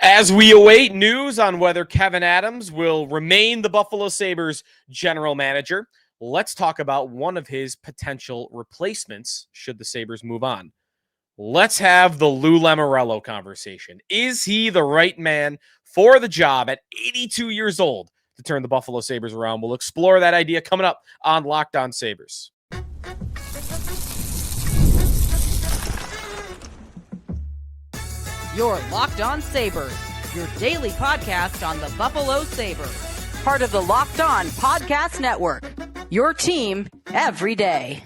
As we await news on whether Kevyn Adams will remain the Buffalo Sabres general manager, let's talk about one of his potential replacements should the Sabres move on. Let's have the Lou Lamoriello conversation. Is he the right man for the job at 82 years old to turn the Buffalo Sabres around? We'll explore that idea coming up on Locked On Sabres. You're Locked On Sabres, your daily podcast on the Buffalo Sabres. Part of the Locked On Podcast Network, your team every day.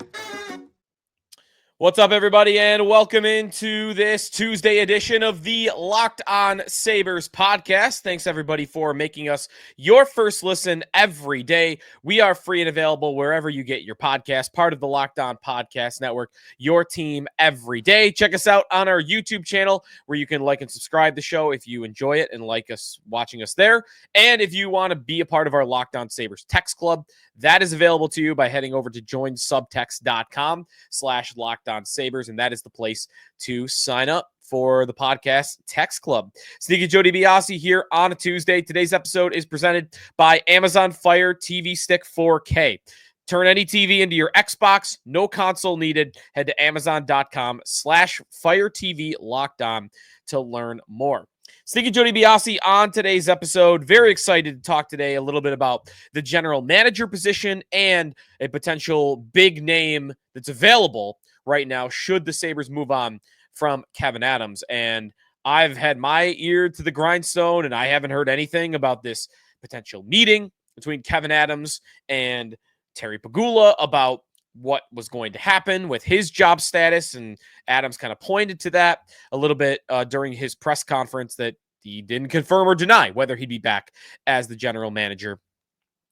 What's up, everybody, and welcome into this Tuesday edition of the Locked On Sabres podcast. Thanks, everybody, for making us your first listen every day. We are free and available wherever you get your podcast, part of the Locked On Podcast Network, your team every day. Check us out on our YouTube channel where you can like and subscribe to the show if you enjoy it and like us watching us there. And if you want to be a part of our Locked On Sabres text club, that is available to you by heading over to joinsubtext.com/LockedOnSabres, and that is the place to sign up for the podcast text club. Sneaky Joe DiBiase here on a Tuesday. Today's episode is presented by Amazon Fire TV Stick 4K. Turn any TV into your Xbox, no console needed. Head to Amazon.com/FireTV Locked On to learn more. Sneaky Joe DiBiase on today's episode. Very excited to talk today a little bit about the general manager position and a potential big name that's available right now should the Sabres move on from Kevyn Adams. And I've had my ear to the grindstone, and I haven't heard anything about this potential meeting between Kevyn Adams and Terry Pegula about what was going to happen with his job status, and Adams kind of pointed to that a little bit during his press conference that he didn't confirm or deny whether he'd be back as the general manager.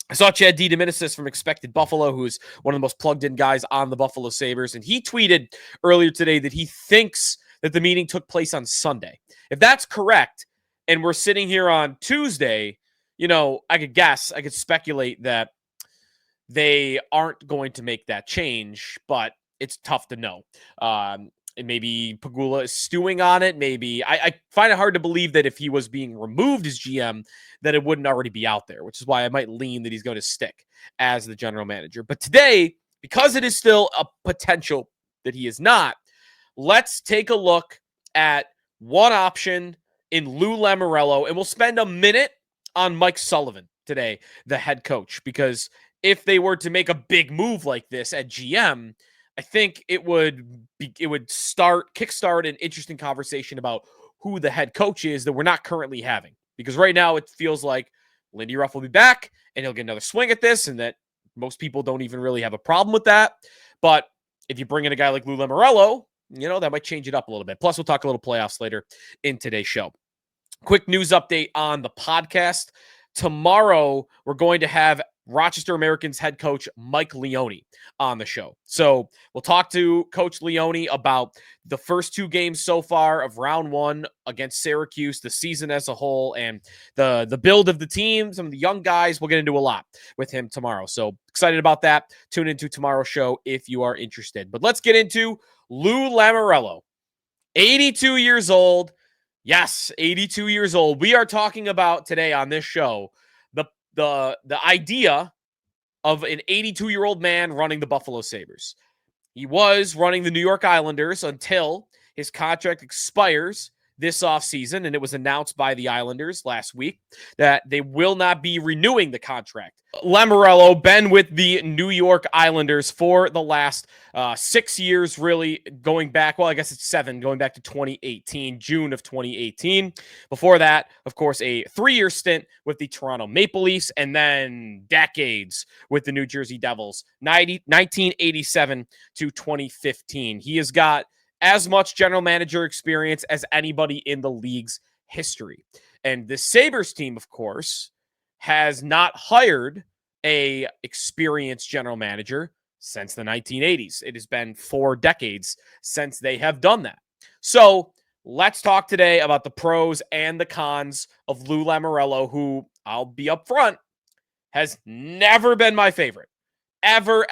I saw Chad DiDomenicis from Expected Buffalo, who's one of the most plugged-in guys on the Buffalo Sabres, and he tweeted earlier today that he thinks that the meeting took place on Sunday. If that's correct, and we're sitting here on Tuesday, I could speculate that they aren't going to make that change, but it's tough to know. And maybe Pegula is stewing on it. Maybe I find it hard to believe that if he was being removed as GM, that it wouldn't already be out there, which is why I might lean that he's going to stick as the general manager. But today, because it is still a potential that he is not, let's take a look at one option in Lou Lamoriello, and we'll spend a minute on Mike Sullivan today, the head coach, because if they were to make a big move like this at GM, I think it would kickstart an interesting conversation about who the head coach is that we're not currently having. Because right now it feels like Lindy Ruff will be back and he'll get another swing at this, and that most people don't even really have a problem with that. But if you bring in a guy like Lou Lamoriello, that might change it up a little bit. Plus, we'll talk a little playoffs later in today's show. Quick news update on the podcast. Tomorrow, we're going to have Rochester Americans head coach Mike Leone on the show. So we'll talk to Coach Leone about the first two games so far of round one against Syracuse, the season as a whole, and the build of the team, some of the young guys. We'll get into a lot with him tomorrow. So excited about that. Tune into tomorrow's show if you are interested. But let's get into Lou Lamoriello, 82 years old. Yes, 82 years old. We are talking about today on this show the idea of an 82-year-old man running the Buffalo Sabres. He was running the New York Islanders until his contract expires this offseason, and it was announced by the Islanders last week that they will not be renewing the contract. Lamoriello been with the New York Islanders for the last 6 years, really going back, well, I guess it's 7, going back to 2018, June of 2018. Before that, of course, a 3-year stint with the Toronto Maple Leafs, and then decades with the New Jersey Devils, 1987 to 2015. He has got as much general manager experience as anybody in the league's history. And the Sabres team, of course, has not hired a experienced general manager since the 1980s. It has been 4 decades since they have done that. So let's talk today about the pros and the cons of Lou Lamoriello, who, I'll be upfront, has never been my favorite. Ever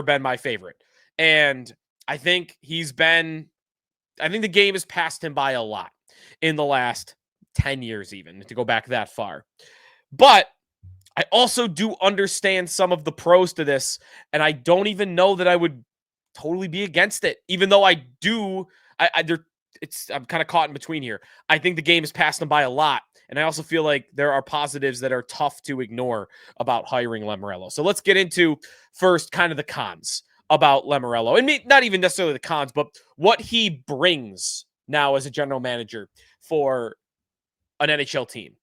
been my favorite. And I think the game has passed him by a lot in the last 10 years even, to go back that far. But I also do understand some of the pros to this, and I don't even know that I would totally be against it, even though I do. I'm kind of caught in between here. I think the game is passing them by a lot, and I also feel like there are positives that are tough to ignore about hiring Lamoriello. So let's get into first kind of the cons about Lamoriello, and not even necessarily the cons, but what he brings now as a general manager for an NHL team.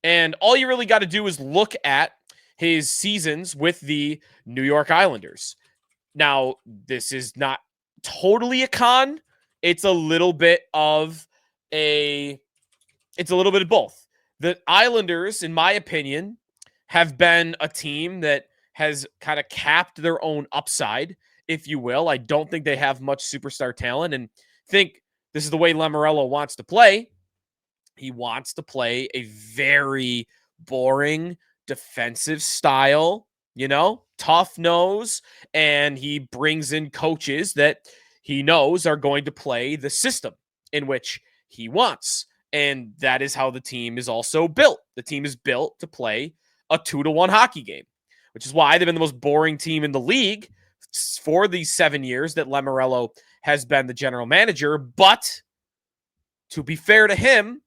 And all you really got to do is look at his seasons with the New York Islanders. Now, this is not totally a con. It's a little bit of both. The Islanders, in my opinion, have been a team that has kind of capped their own upside, if you will. I don't think they have much superstar talent, and think this is the way Lamoriello wants to play. He wants to play a very boring defensive style, tough nose, and he brings in coaches that he knows are going to play the system in which he wants. And that is how the team is also built. The team is built to play a 2-1 hockey game, which is why they've been the most boring team in the league for these 7 years that Lamoriello has been the general manager. But to be fair to him,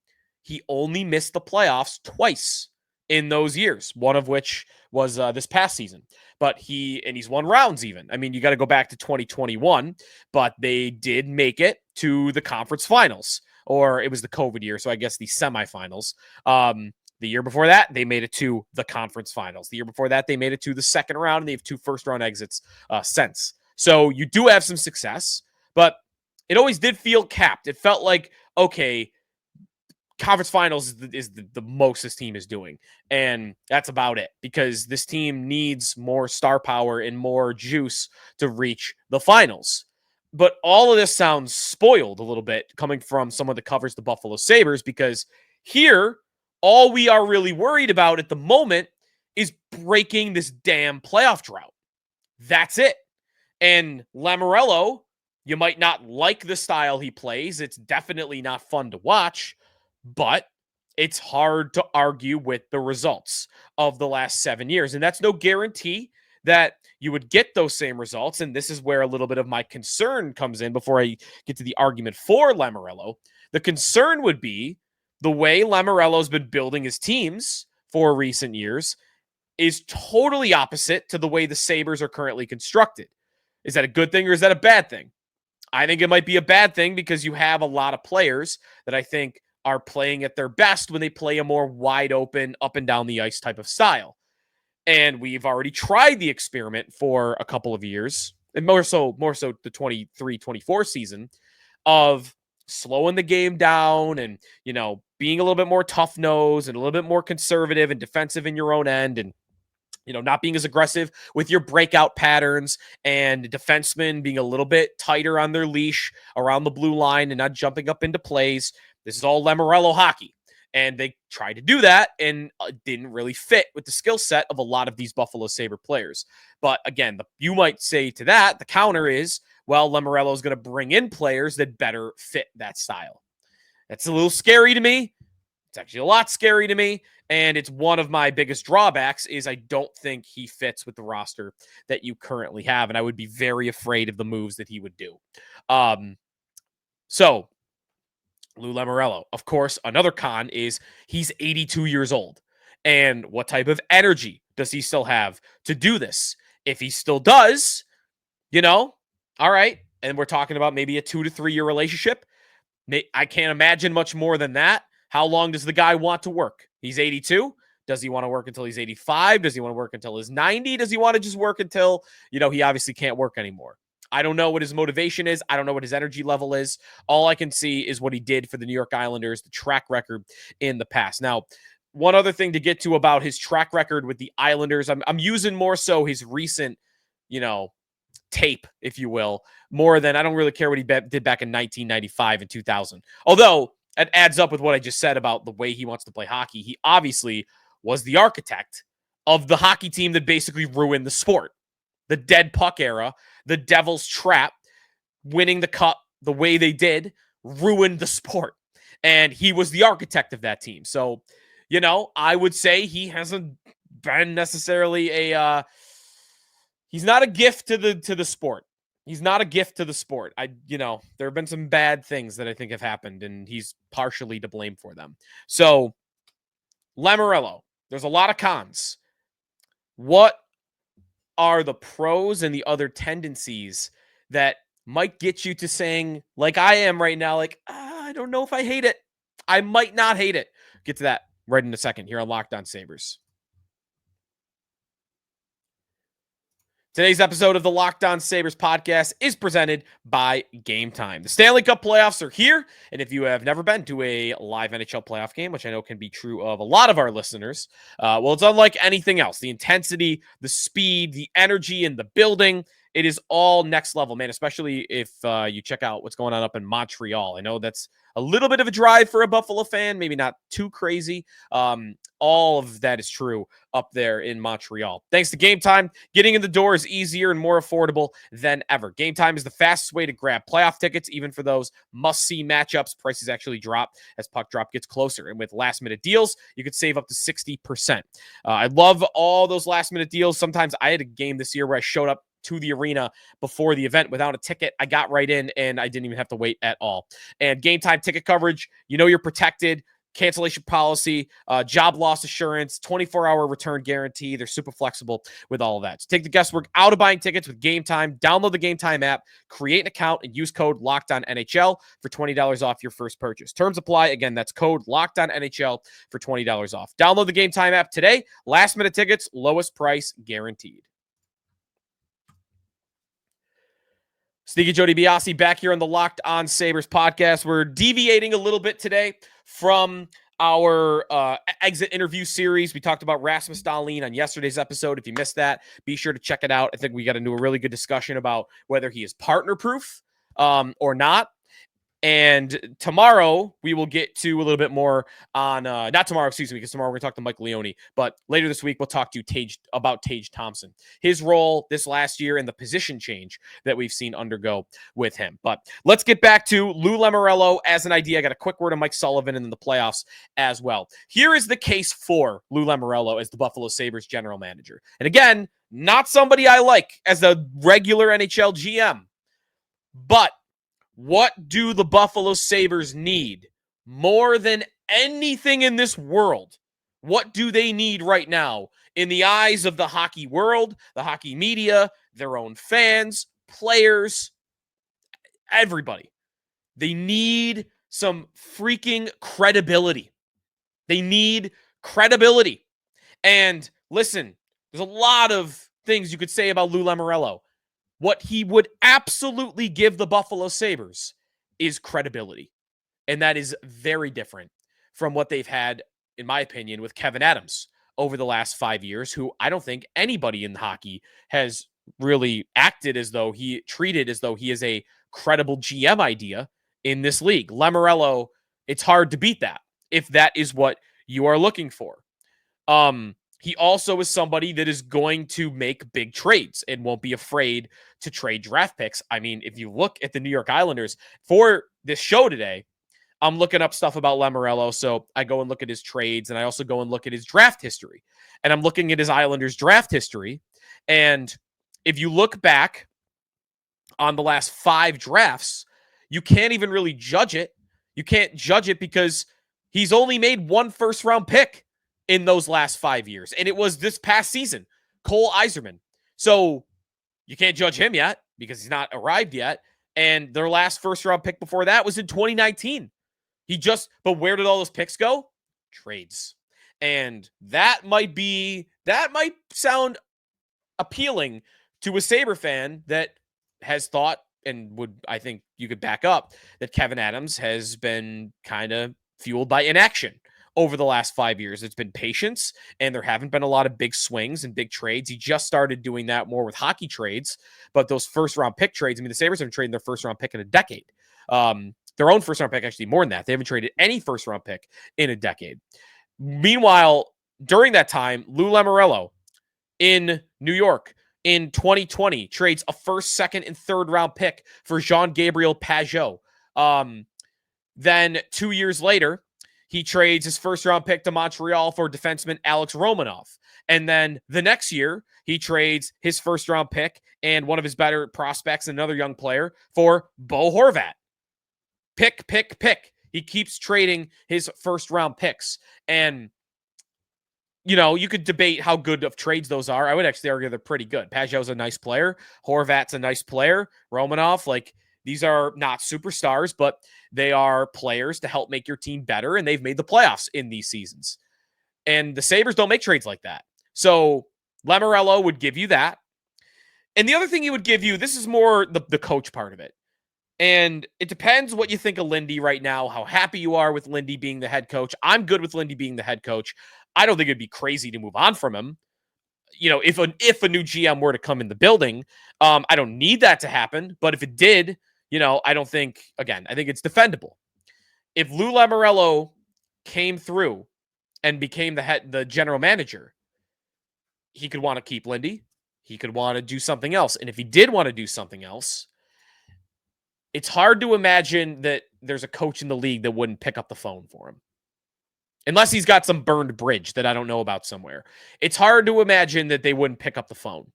he only missed the playoffs twice in those years, one of which was this past season. But he's won rounds even. I mean, you got to go back to 2021, but they did make it to the conference finals, or it was the COVID year, so I guess the semifinals. The year before that, they made it to the conference finals. The year before that, they made it to the second round, and they have 2 first-round exits since. So you do have some success, but it always did feel capped. It felt like, okay, conference finals is the most this team is doing. And that's about it, because this team needs more star power and more juice to reach the finals. But all of this sounds spoiled a little bit coming from someone that covers the Buffalo Sabres, because here, all we are really worried about at the moment is breaking this damn playoff drought. That's it. And Lamoriello, you might not like the style he plays. It's definitely not fun to watch, but it's hard to argue with the results of the last 7 years. And that's no guarantee that you would get those same results. And this is where a little bit of my concern comes in before I get to the argument for Lamoriello. The concern would be the way Lamoriello's been building his teams for recent years is totally opposite to the way the Sabres are currently constructed. Is that a good thing or is that a bad thing? I think it might be a bad thing, because you have a lot of players that I think are playing at their best when they play a more wide open, up and down the ice type of style. And we've already tried the experiment for a couple of years, and more so the 23-24 season, of slowing the game down and, being a little bit more tough nose and a little bit more conservative and defensive in your own end, and not being as aggressive with your breakout patterns, and defensemen being a little bit tighter on their leash around the blue line and not jumping up into plays. This is all Lamoriello hockey. And they tried to do that, and didn't really fit with the skill set of a lot of these Buffalo Sabre players. But again, you might say to that, the counter is, well, Lamoriello is going to bring in players that better fit that style. That's a little scary to me. It's actually a lot scary to me. And it's one of my biggest drawbacks is I don't think he fits with the roster that you currently have. And I would be very afraid of the moves that he would do. So Lou Lamoriello, of course, another con is he's 82 years old. And what type of energy does he still have to do this? If he still does, all right. And we're talking about maybe a 2 to 3 year relationship. I can't imagine much more than that. How long does the guy want to work? He's 82. Does he want to work until he's 85? Does he want to work until he's 90? Does he want to just work until, he obviously can't work anymore? I don't know what his motivation is. I don't know what his energy level is. All I can see is what he did for the New York Islanders, the track record in the past. Now, one other thing to get to about his track record with the Islanders, I'm using more so his recent, tape, if you will, more than I don't really care what he did back in 1995 and 2000. Although it adds up with what I just said about the way he wants to play hockey. He obviously was the architect of the hockey team that basically ruined the sport. The dead puck era, the Devil's Trap, winning the cup the way they did, ruined the sport. And he was the architect of that team. So, I would say he hasn't been necessarily he's not a gift to the sport. He's not a gift to the sport. There have been some bad things that I think have happened, and he's partially to blame for them. So, Lamoriello, there's a lot of cons. What are the pros and the other tendencies that might get you to saying, like I am right now, like, I don't know if I hate it. I might not hate it. Get to that right in a second here on Locked On Sabres. Today's episode of the Locked On Sabres podcast is presented by Gametime. The Stanley Cup playoffs are here, and if you have never been to a live NHL playoff game, which I know can be true of a lot of our listeners, well, it's unlike anything else. The intensity, the speed, the energy in the building, it is all next level, man, especially if you check out what's going on up in Montreal. I know that's a little bit of a drive for a Buffalo fan, maybe not too crazy. All of that is true up there in Montreal. Thanks to Gametime, getting in the door is easier and more affordable than ever. Gametime is the fastest way to grab playoff tickets, even for those must-see matchups. Prices actually drop as puck drop gets closer. And with last-minute deals, you could save up to 60%. I love all those last-minute deals. Sometimes I had a game this year where I showed up to the arena before the event without a ticket. I got right in, and I didn't even have to wait at all. And Gametime ticket coverage, you're protected. Cancellation policy, job loss assurance, 24-hour return guarantee. They're super flexible with all of that. So take the guesswork out of buying tickets with Gametime. Download the Gametime app, create an account, and use code LOCKEDONNHL for $20 off your first purchase. Terms apply. Again, that's code LOCKEDONNHL for $20 off. Download the Gametime app today. Last-minute tickets, lowest price guaranteed. Sneaky Joe DiBiase back here on the Locked On Sabres podcast. We're deviating a little bit today from our exit interview series. We talked about Rasmus Dahlin on yesterday's episode. If you missed that, be sure to check it out. I think we got into a really good discussion about whether he is partner proof or not. And tomorrow we will get to a little bit more on, not tomorrow, excuse me, because tomorrow we're going to talk to Mike Leone, but later this week we'll talk to Tage Thompson, his role this last year and the position change that we've seen undergo with him. But let's get back to Lou Lamoriello as an idea. I got a quick word on Mike Sullivan and then the playoffs as well. Here is the case for Lou Lamoriello as the Buffalo Sabres general manager. And again, not somebody I like as a regular NHL GM, but what do the Buffalo Sabres need more than anything in this world? What do they need right now in the eyes of the hockey world, the hockey media, their own fans, players, everybody? They need some freaking credibility. They need credibility. And listen, there's a lot of things you could say about Lou Lamoriello. What he would absolutely give the Buffalo Sabres is credibility. And that is very different from what they've had, in my opinion, with Kevyn Adams over the last 5 years, who I don't think anybody in hockey has really treated as though he is a credible GM idea in this league. Lamoriello, it's hard to beat that if that is what you are looking for. He also is somebody that is going to make big trades and won't be afraid to trade draft picks. I mean, if you look at the New York Islanders for this show today, I'm looking up stuff about Lamoriello. So I go and look at his trades, and I also go and look at his draft history. And I'm looking at his Islanders draft history. And if you look back on the last 5 drafts, you can't even really judge it. You can't judge it because he's only made 1 first-round pick in those last 5 years. And it was this past season, Cole Yzerman. So you can't judge him yet because he's not arrived yet. And their last first-round pick before that was in 2019. But where did all those picks go? Trades. And that might sound appealing to a Sabre fan that has thought, and I think you could back up, that Kevyn Adams has been kind of fueled by inaction over the last 5 years. It's been patience, and there haven't been a lot of big swings and big trades. He just started doing that more with hockey trades, but those first-round pick trades, the Sabres haven't traded their first-round pick in a decade. Their own first-round pick, actually, more than that. They haven't traded any first-round pick in a decade. Meanwhile, during that time, Lou Lamoriello in New York in 2020 trades a first, second, and third-round pick for Jean-Gabriel Pageau. Then 2 years later, he trades his first-round pick to Montreal for defenseman Alex Romanov. And then the next year, he trades his first-round pick and one of his better prospects, another young player, for Bo Horvat. Pick. He keeps trading his first-round picks. And, you know, you could debate how good of trades those are. I would actually argue they're pretty good. Pageau's a nice player. Horvat's a nice player. Romanov, like, these are not superstars, but they are players to help make your team better, and they've made the playoffs in these seasons. And the Sabres don't make trades like that. So Lamoriello would give you that. And the other thing he would give you, this is more the coach part of it. And it depends what you think of Lindy right now, how happy you are with Lindy being the head coach. I'm good with Lindy being the head coach. I don't think it'd be crazy to move on from him. You know, if a new GM were to come in the building, I don't need that to happen. But if it did, you know, I think it's defendable. If Lou Lamoriello came through and became the general manager, he could want to keep Lindy. He could want to do something else. And if he did want to do something else, it's hard to imagine that there's a coach in the league that wouldn't pick up the phone for him. Unless he's got some burned bridge that I don't know about somewhere. It's hard to imagine that they wouldn't pick up the phone.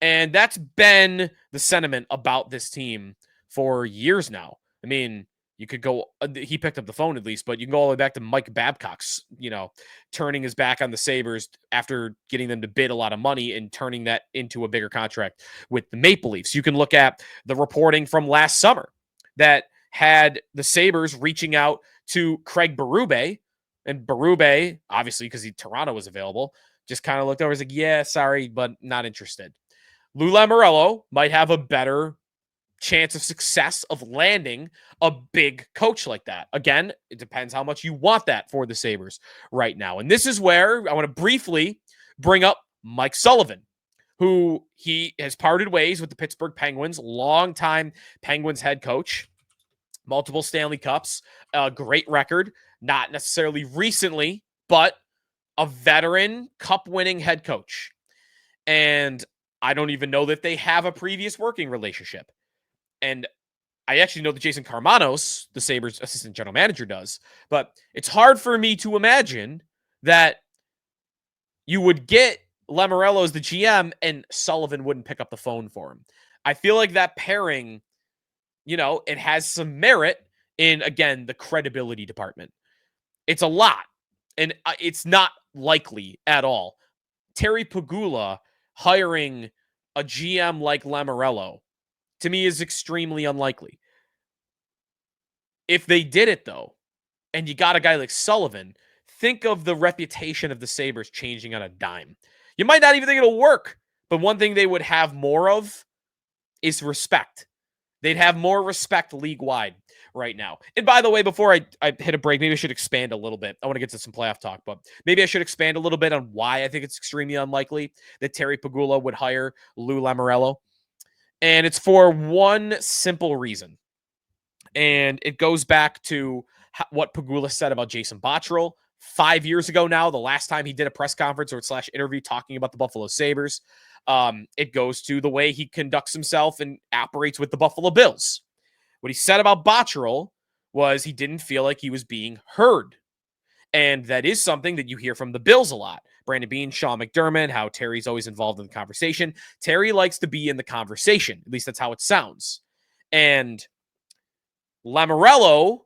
And that's been the sentiment about this team for years now. I mean, you could go, he picked up the phone at least, but you can go all the way back to Mike Babcock's, you know, turning his back on the Sabres after getting them to bid a lot of money and turning that into a bigger contract with the Maple Leafs. You can look at the reporting from last summer that had the Sabres reaching out to Craig Berube, and Berube, obviously, because Toronto was available, just kind of looked over and was like, yeah, sorry, but not interested. Lou Lamoriello might have a better chance of success of landing a big coach like that. Again, it depends how much you want that for the Sabres right now. And this is where I want to briefly bring up Mike Sullivan, who he has parted ways with the Pittsburgh Penguins, longtime Penguins head coach, multiple Stanley Cups, a great record, not necessarily recently, but a veteran cup-winning head coach. And I don't even know that they have a previous working relationship. And I actually know that Jason Karmanos, the Sabres assistant general manager, does. But it's hard for me to imagine that you would get Lamoriello as the GM and Sullivan wouldn't pick up the phone for him. I feel like that pairing, you know, it has some merit in, again, the credibility department. It's a lot, and it's not likely at all. Terry Pegula hiring a GM like Lamoriello, to me, is extremely unlikely. If they did it, though, and you got a guy like Sullivan, think of the reputation of the Sabres changing on a dime. You might not even think it'll work, but one thing they would have more of is respect. They'd have more respect league-wide right now. And by the way, before I hit a break, maybe I should expand a little bit. I want to get to some playoff talk, but maybe I should expand a little bit on why I think it's extremely unlikely that Terry Pegula would hire Lou Lamoriello. And it's for one simple reason. And it goes back to what Pegula said about Jason Botterill 5 years ago now, the last time he did a press conference or / interview talking about the Buffalo Sabres. It goes to the way he conducts himself and operates with the Buffalo Bills. What he said about Botterill was he didn't feel like he was being heard. And that is something that you hear from the Bills a lot. Brandon Beane, Sean McDermott, how Terry's always involved in the conversation. Terry likes to be in the conversation. At least that's how it sounds. And Lamoriello,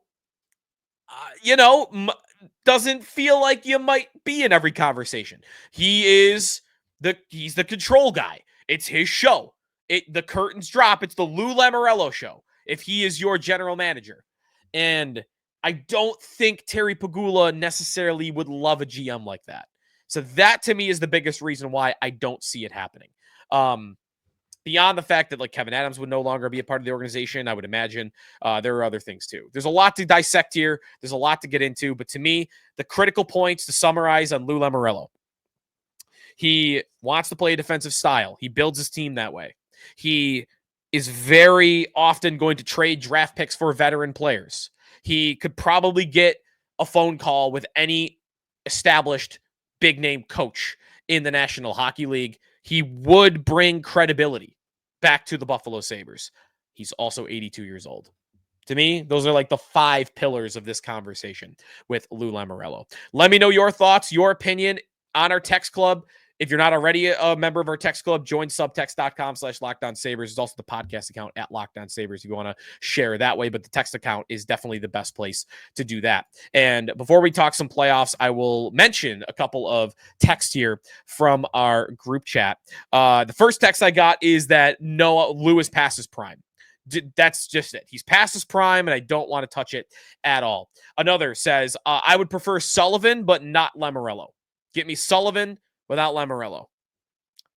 doesn't feel like you might be in every conversation. He's the control guy. It's his show. The curtains drop. It's the Lou Lamoriello show if he is your general manager. And I don't think Terry Pegula necessarily would love a GM like that. So that to me is the biggest reason why I don't see it happening. Beyond the fact that like Kevyn Adams would no longer be a part of the organization, I would imagine there are other things too. There's a lot to dissect here. There's a lot to get into. But to me, the critical points to summarize on Lou Lamoriello. He wants to play a defensive style. He builds his team that way. He is very often going to trade draft picks for veteran players. He could probably get a phone call with any established big name coach in the National Hockey League. He would bring credibility back to the Buffalo Sabres. He's also 82 years old. To me, those are like the 5 pillars of this conversation with Lou Lamoriello. Let me know your thoughts, your opinion on our text club. If you're not already a member of our text club, join subtext.com/LockedOnSabres. There's also the podcast account at LockedOnSabres if you want to share that way, but the text account is definitely the best place to do that. And before we talk some playoffs, I will mention a couple of texts here from our group chat. The first text I got is that Lou is past his prime. That's just it. He's past his prime, and I don't want to touch it at all. Another says, I would prefer Sullivan, but not Lamoriello. Get me Sullivan without Lamoriello.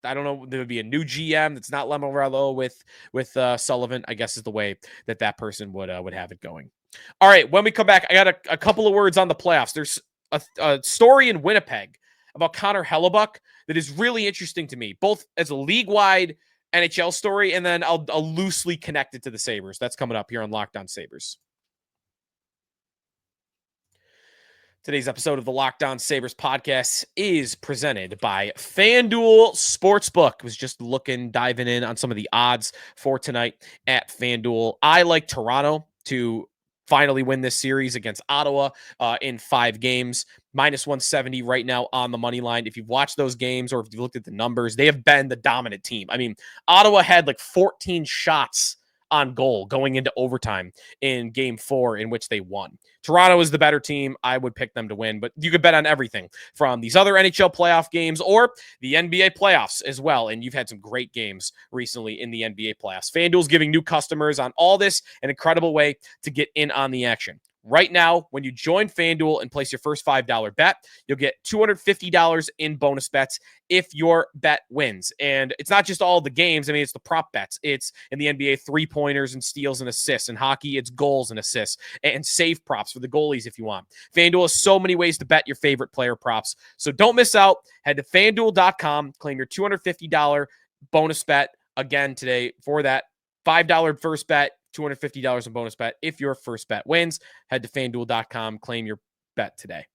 I don't know. There would be a new GM that's not Lamoriello with Sullivan, I guess is the way that person would have it going. All right, when we come back, I got a couple of words on the playoffs. There's a story in Winnipeg about Connor Hellebuyck that is really interesting to me, both as a league-wide NHL story, and then I'll loosely connect it to the Sabres. That's coming up here on Locked On Sabres. Today's episode of the Locked On Sabres podcast is presented by FanDuel Sportsbook. Was just diving in on some of the odds for tonight at FanDuel. I like Toronto to finally win this series against Ottawa in 5 games. -170 right now on the money line. If you've watched those games or if you've looked at the numbers, they have been the dominant team. I mean, Ottawa had like 14 shots on goal going into overtime in game 4 in which they won. Toronto is the better team. I would pick them to win, but you could bet on everything from these other NHL playoff games or the NBA playoffs as well. And you've had some great games recently in the NBA playoffs. FanDuel's giving new customers on all this an incredible way to get in on the action. Right now, when you join FanDuel and place your first $5 bet, you'll get $250 in bonus bets if your bet wins. And it's not just all the games. I mean, it's the prop bets. It's in the NBA, 3-pointers and steals and assists. In hockey, it's goals and assists and save props for the goalies if you want. FanDuel has so many ways to bet your favorite player props. So don't miss out. Head to FanDuel.com, claim your $250 bonus bet again today for that $5 first bet. $250 in bonus bet if your first bet wins. Head to FanDuel.com, claim your bet today.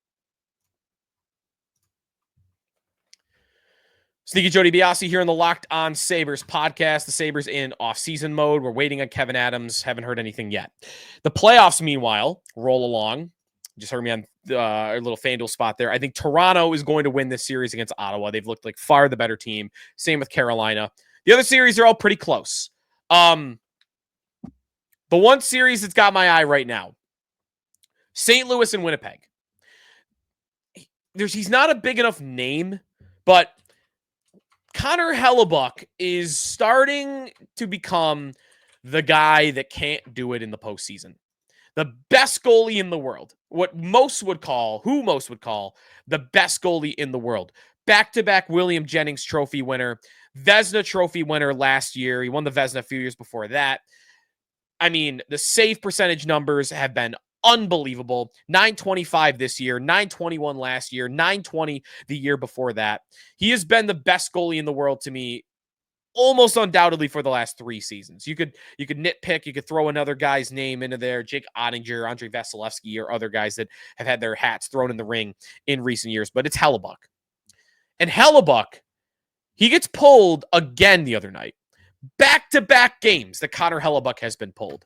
Sneaky Joe DiBiase here on the Locked On Sabres podcast. The Sabres in off-season mode. We're waiting on Kevyn Adams. Haven't heard anything yet. The playoffs, meanwhile, roll along. Just heard me on a little FanDuel spot there. I think Toronto is going to win this series against Ottawa. They've looked like far the better team. Same with Carolina. The other series are all pretty close. The one series that's got my eye right now, St. Louis and Winnipeg. He's not a big enough name, but Connor Hellebuyck is starting to become the guy that can't do it in the postseason. The best goalie in the world. Who most would call the best goalie in the world. Back-to-back William Jennings Trophy winner, Vezina Trophy winner last year. He won the Vezina a few years before that. I mean, the save percentage numbers have been unbelievable. 925 this year, 921 last year, 920 the year before that. He has been the best goalie in the world to me, almost undoubtedly for the last 3 seasons. You could nitpick, you could throw another guy's name into there, Jake Ottinger, Andrei Vasilevsky, or other guys that have had their hats thrown in the ring in recent years, but it's Hellebuyck. And Hellebuyck, he gets pulled again the other night. Back-to-back games that Connor Hellebuyck has been pulled.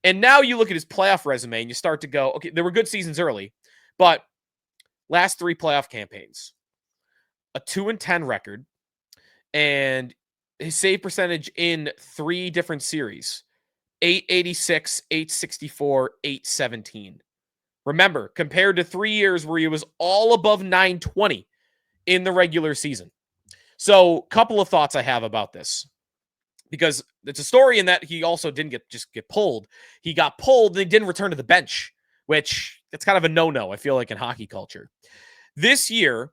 And now you look at his playoff resume and you start to go, okay, there were good seasons early, but last 3 playoff campaigns, a 2-10 record, and his save percentage in 3 different series, 886, 864, 817. Remember, compared to 3 years where he was all above 920 in the regular season. So, couple of thoughts I have about this. Because it's a story in that he also didn't just get pulled. He got pulled and he didn't return to the bench, which it's kind of a no-no, I feel like, in hockey culture. This year,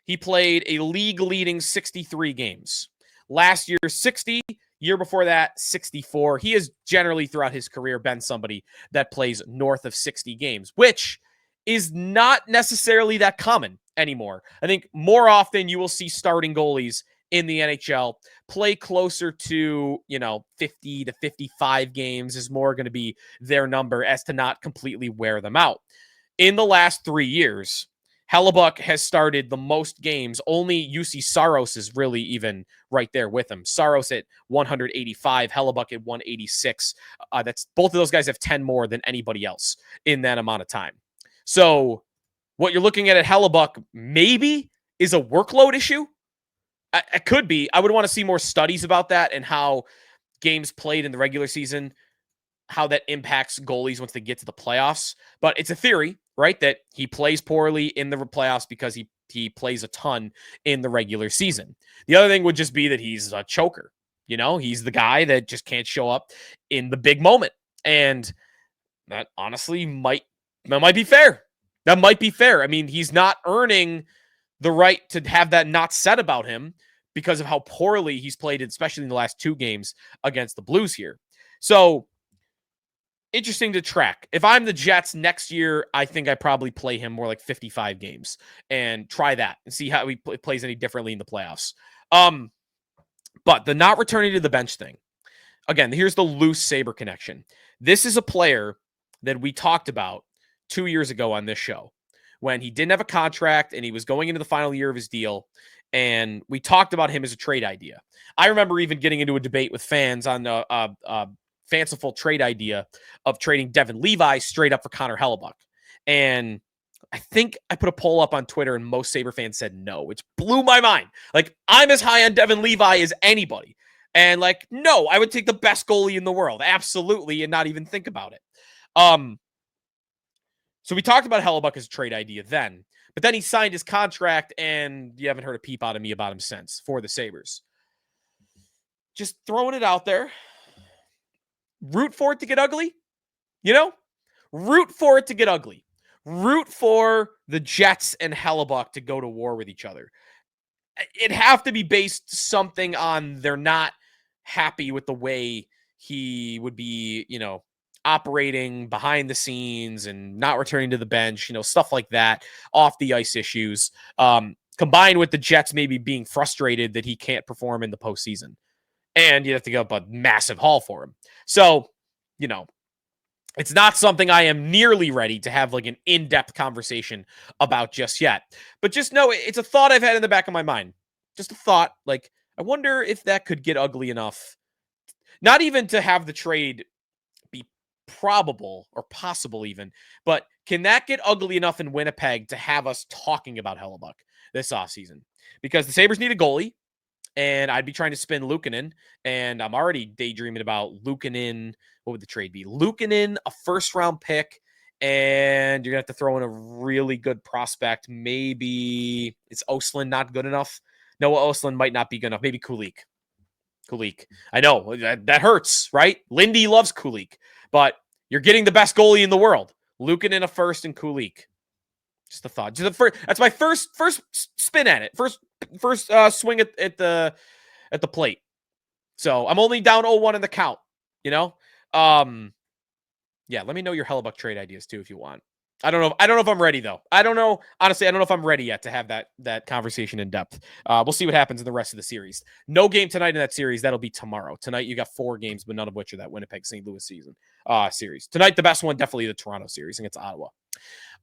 he played a league-leading 63 games. Last year, 60. Year before that, 64. He has generally, throughout his career, been somebody that plays north of 60 games, which is not necessarily that common anymore. I think more often you will see starting goalies in the NHL play closer to, 50 to 55 games is more going to be their number as to not completely wear them out. In the last 3 years, Hellebuyck has started the most games. Only UC Saros is really even right there with him. Saros at 185, Hellebuyck at 186. That's both of those guys have 10 more than anybody else in that amount of time. So what you're looking at Hellebuyck maybe is a workload issue. It could be. I would want to see more studies about that and how games played in the regular season, how that impacts goalies once they get to the playoffs. But it's a theory, right, that he plays poorly in the playoffs because he plays a ton in the regular season. The other thing would just be that he's a choker. He's the guy that just can't show up in the big moment. And that honestly might be fair. That might be fair. I mean, he's not earning the right to have that not said about him because of how poorly he's played, especially in the last 2 games against the Blues here. So interesting to track. If I'm the Jets next year, I think I probably play him more like 55 games and try that and see how he plays any differently in the playoffs. But the not returning to the bench thing, again, here's the loose Sabre connection. This is a player that we talked about 2 years ago on this show when he didn't have a contract and he was going into the final year of his deal. And we talked about him as a trade idea. I remember even getting into a debate with fans on the fanciful trade idea of trading Devin Levi straight up for Connor Hellebuyck. And I think I put a poll up on Twitter and most Sabre fans said no, which blew my mind. Like, I'm as high on Devin Levi as anybody. And no, I would take the best goalie in the world. Absolutely. And not even think about it. So we talked about Hellebuyck as a trade idea then, but then he signed his contract and you haven't heard a peep out of me about him since for the Sabres. Just throwing it out there. Root for it to get ugly. Root for it to get ugly. Root for the Jets and Hellebuyck to go to war with each other. It'd have to be based something on they're not happy with the way he would be, operating behind the scenes and not returning to the bench, stuff like that, off the ice issues, combined with the Jets maybe being frustrated that he can't perform in the postseason. And you have to give up a massive haul for him. So, it's not something I am nearly ready to have an in-depth conversation about just yet. But just know it's a thought I've had in the back of my mind. Just a thought. I wonder if that could get ugly enough. Not even to have the trade be probable or possible even, but can that get ugly enough in Winnipeg to have us talking about Hellebuyck this offseason? Because the Sabres need a goalie. And I'd be trying to spin Luukkonen, and I'm already daydreaming about Luukkonen. What would the trade be? Luukkonen, a first-round pick, and you're going to have to throw in a really good prospect. Maybe it's Oslin not good enough? Noah Oslin might not be good enough. Maybe Kulik. I know, that hurts, right? Lindy loves Kulik, but you're getting the best goalie in the world. Luukkonen a first and Kulik. Just a thought. That's my first spin at it. First swing at the plate. So I'm only down 0-1 in the count. Yeah. Let me know your Hellebuyck trade ideas too if you want. I don't know if I'm ready though. Honestly, I don't know if I'm ready yet to have that conversation in depth. We'll see what happens in the rest of the series. No game tonight in that series. That'll be tomorrow. Tonight you got 4 games, but none of which are that Winnipeg St. Louis series. Tonight the best one definitely the Toronto series against Ottawa.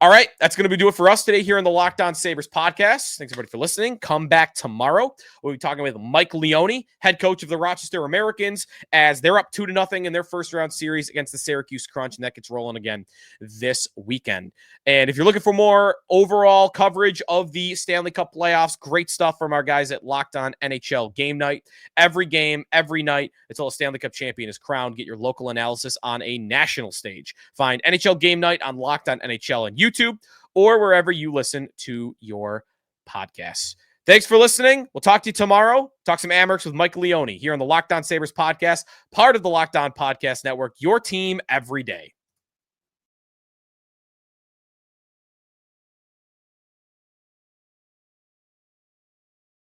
All right, that's going to do it for us today here in the Locked On Sabres podcast. Thanks, everybody, for listening. Come back tomorrow. We'll be talking with Mike Leone, head coach of the Rochester Americans, as they're up 2-0 in their first-round series against the Syracuse Crunch, and that gets rolling again this weekend. And if you're looking for more overall coverage of the Stanley Cup playoffs, great stuff from our guys at Locked On NHL Game Night. Every game, every night, until a Stanley Cup champion is crowned. Get your local analysis on a national stage. Find NHL Game Night on Locked On NHL and YouTube, or wherever you listen to your podcasts. Thanks for listening. We'll talk to you tomorrow. Talk some Amherst with Mike Leone here on the Locked On Sabres podcast, part of the Locked On Podcast Network, your team every day.